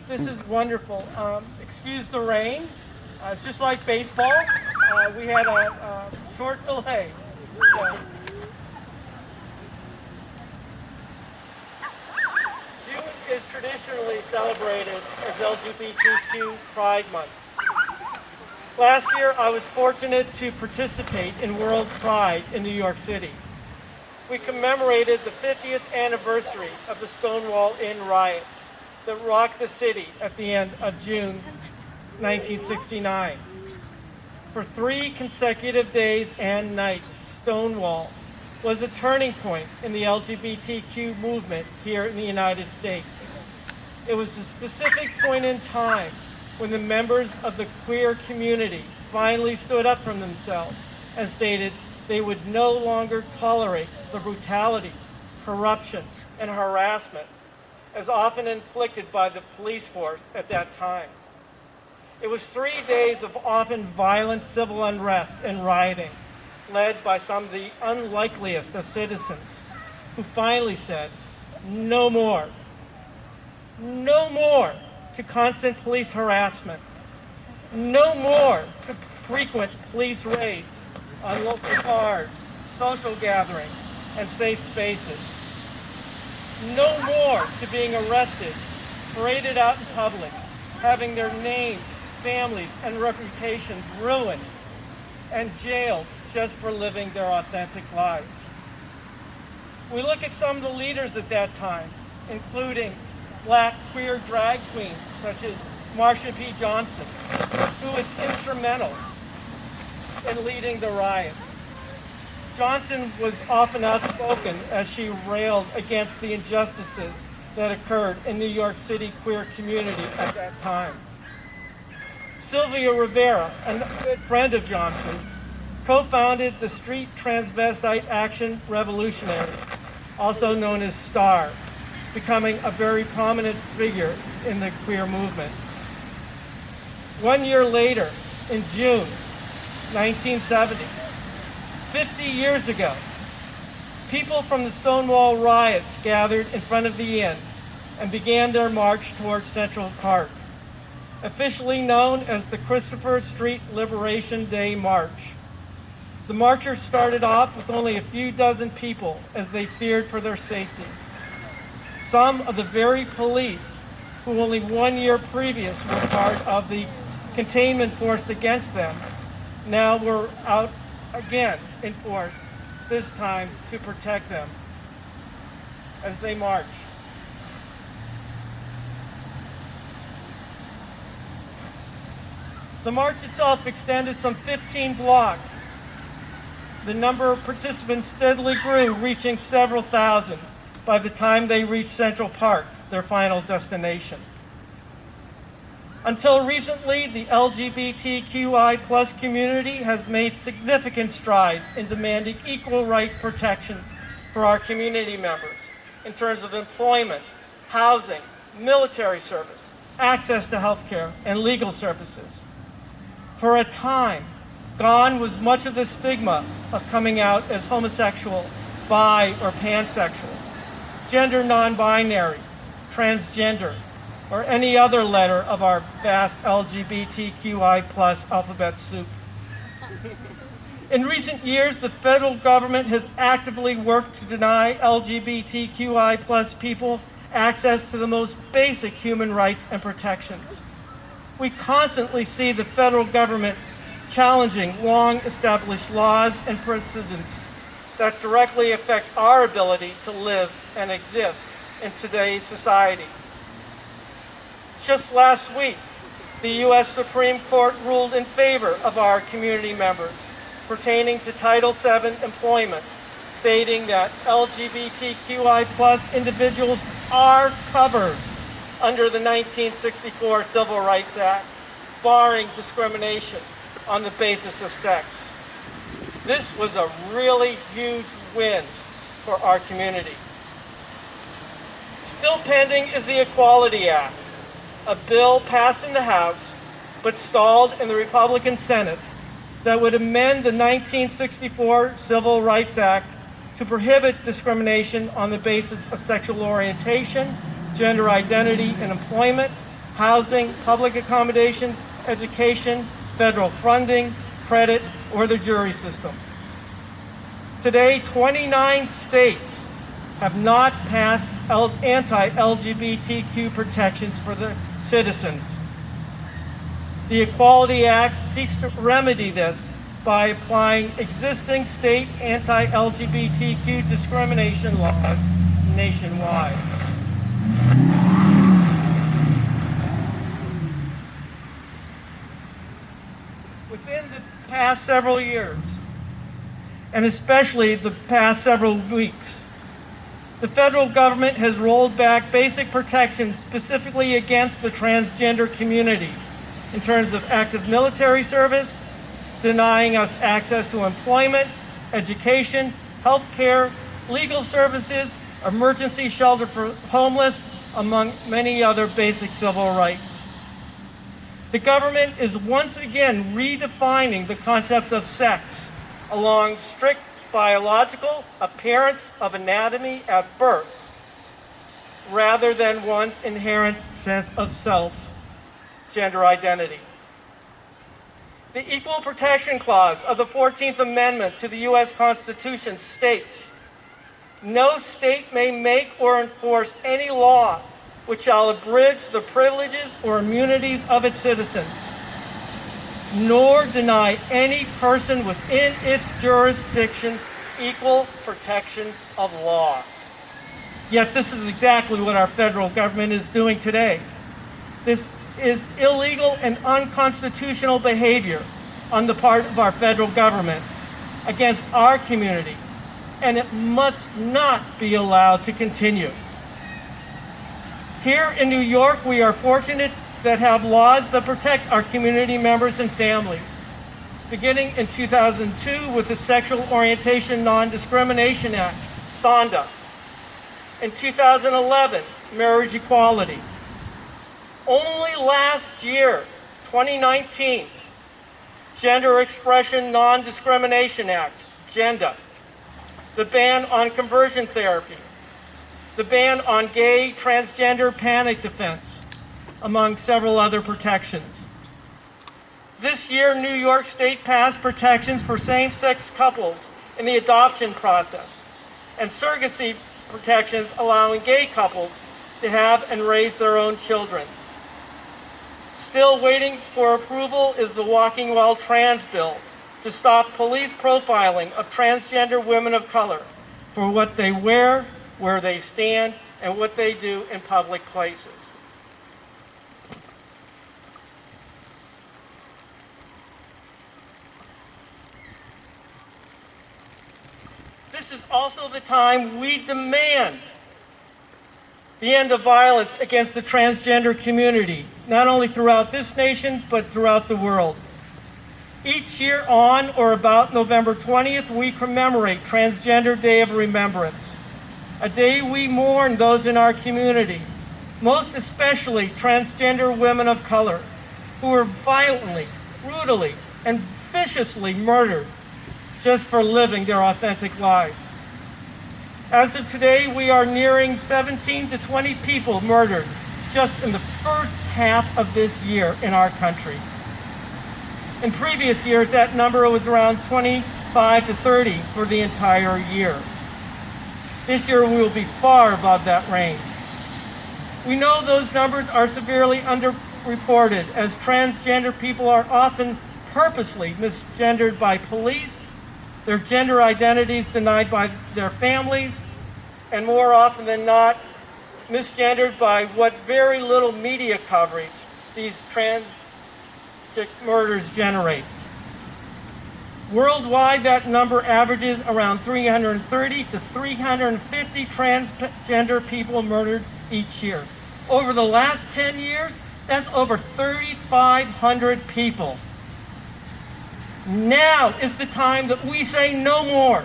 This is wonderful. Excuse the rain. It's just like baseball. We had a short delay. So. June is traditionally celebrated as LGBTQ Pride Month. Last year, I was fortunate to participate in World Pride in New York City. We commemorated the 50th anniversary of the Stonewall Inn riots that rocked the city at the end of June 1969. For 3 consecutive days and nights, Stonewall was a turning point in the LGBTQ movement here in the United States. It was a specific point in time when the members of the queer community finally stood up for themselves and stated they would no longer tolerate the brutality, corruption, and harassment as often inflicted by the police force at that time. It was 3 days of often violent civil unrest and rioting, led by some of the unlikeliest of citizens, who finally said, no more. No more to constant police harassment. No more to frequent police raids on local cars, social gatherings, and safe spaces. No more to being arrested, paraded out in public, having their names, families, and reputations ruined, and jailed just for living their authentic lives. We look at some of the leaders at that time, including Black queer drag queens such as Marsha P. Johnson, who was instrumental in leading the riot. Johnson was often outspoken as she railed against the injustices that occurred in New York City queer community at that time. Sylvia Rivera, a good friend of Johnson's, co-founded the Street Transvestite Action Revolutionary, also known as STAR, becoming a very prominent figure in the queer movement. 1 year later, in June 1970, 50 years ago, people from the Stonewall riots gathered in front of the inn and began their march towards Central Park, officially known as the Christopher Street Liberation Day March. The marchers started off with only a few dozen people as they feared for their safety. Some of the very police who only 1 year previous were part of the containment force against them now were out again in force, this time to protect them as they march. The march itself extended some 15 blocks. The number of participants steadily grew, reaching several thousand by the time they reached Central Park, their final destination. Until recently, the LGBTQI+ community has made significant strides in demanding equal right protections for our community members in terms of employment, housing, military service, access to health care, and legal services. For a time, gone was much of the stigma of coming out as homosexual, bi, or pansexual, gender non-binary, transgender, or any other letter of our vast LGBTQI+ alphabet soup. In recent years, the federal government has actively worked to deny LGBTQI+ people access to the most basic human rights and protections. We constantly see the federal government challenging long-established laws and precedents that directly affect our ability to live and exist in today's society. Just last week, the U.S. Supreme Court ruled in favor of our community members pertaining to Title VII employment, stating that LGBTQI+ individuals are covered under the 1964 Civil Rights Act, barring discrimination on the basis of sex. This was a really huge win for our community. Still pending is the Equality Act, a bill passed in the House but stalled in the Republican Senate that would amend the 1964 Civil Rights Act to prohibit discrimination on the basis of sexual orientation, gender identity in employment, housing, public accommodation, education, federal funding, credit, or the jury system. Today, 29 states have not passed anti-LGBTQ protections for their citizens. The Equality Act seeks to remedy this by applying existing state anti-LGBTQ discrimination laws nationwide. Within the past several years, and especially the past several weeks, the federal government has rolled back basic protections specifically against the transgender community in terms of active military service, denying us access to employment, education, health care, legal services, emergency shelter for homeless, among many other basic civil rights. The government is once again redefining the concept of sex along strict biological appearance of anatomy at birth, rather than one's inherent sense of self, gender identity. The Equal Protection Clause of the 14th Amendment to the U.S. Constitution states, "No state may make or enforce any law which shall abridge the privileges or immunities of its citizens, nor deny any person within its jurisdiction equal protection of law." Yet this is exactly what our federal government is doing today. This is illegal and unconstitutional behavior on the part of our federal government against our community, and it must not be allowed to continue. Here in New York, we are fortunate that have laws that protect our community members and families, beginning in 2002 with the Sexual Orientation Non-Discrimination Act, SONDA. In 2011, marriage equality. Only last year, 2019, Gender Expression Non-Discrimination Act, GENDA. The ban on conversion therapy. The ban on gay, transgender panic defense, among several other protections. This year, New York State passed protections for same-sex couples in the adoption process, and surrogacy protections allowing gay couples to have and raise their own children. Still waiting for approval is the Walking While Trans bill to stop police profiling of transgender women of color for what they wear, where they stand, and what they do in public places. This is also the time we demand the end of violence against the transgender community, not only throughout this nation, but throughout the world. Each year on or about November 20th, we commemorate Transgender Day of Remembrance, a day we mourn those in our community, most especially transgender women of color, who were violently, brutally, and viciously murdered just for living their authentic lives. As of today, we are nearing 17 to 20 people murdered just in the first half of this year in our country. In previous years, that number was around 25 to 30 for the entire year. This year, we will be far above that range. We know those numbers are severely underreported, as transgender people are often purposely misgendered by police, their gender identities denied by their families, and more often than not, misgendered by what very little media coverage these trans murders generate. Worldwide, that number averages around 330 to 350 transgender people murdered each year. Over the last 10 years, that's over 3,500 people. Now is the time that we say no more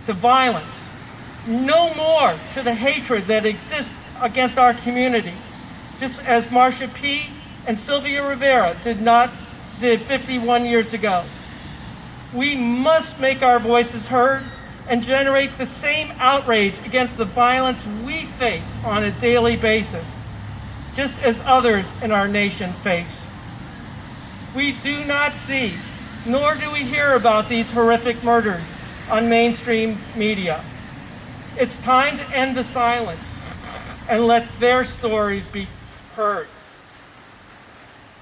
to violence, no more to the hatred that exists against our community, just as Marsha P. and Sylvia Rivera did 51 years ago. We must make our voices heard and generate the same outrage against the violence we face on a daily basis. just as others in our nation face. We do not see, nor do we hear about these horrific murders on mainstream media. It's time to end the silence and let their stories be heard.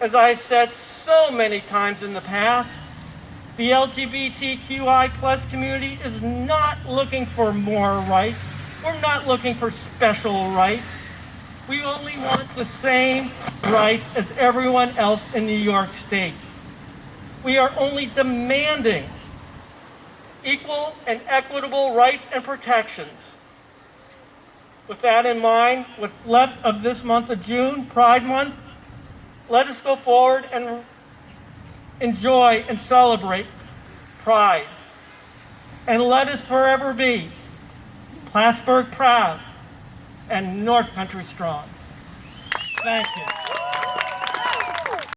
As I have said so many times in the past, the LGBTQI plus community is not looking for more rights. We're not looking for special rights. We only want the same rights as everyone else in New York State. We are only demanding equal and equitable rights and protections. With that in mind, what's left of this month of June, Pride Month, let us go forward and enjoy and celebrate Pride. And let us forever be Plattsburgh proud and North Country strong. Thank you.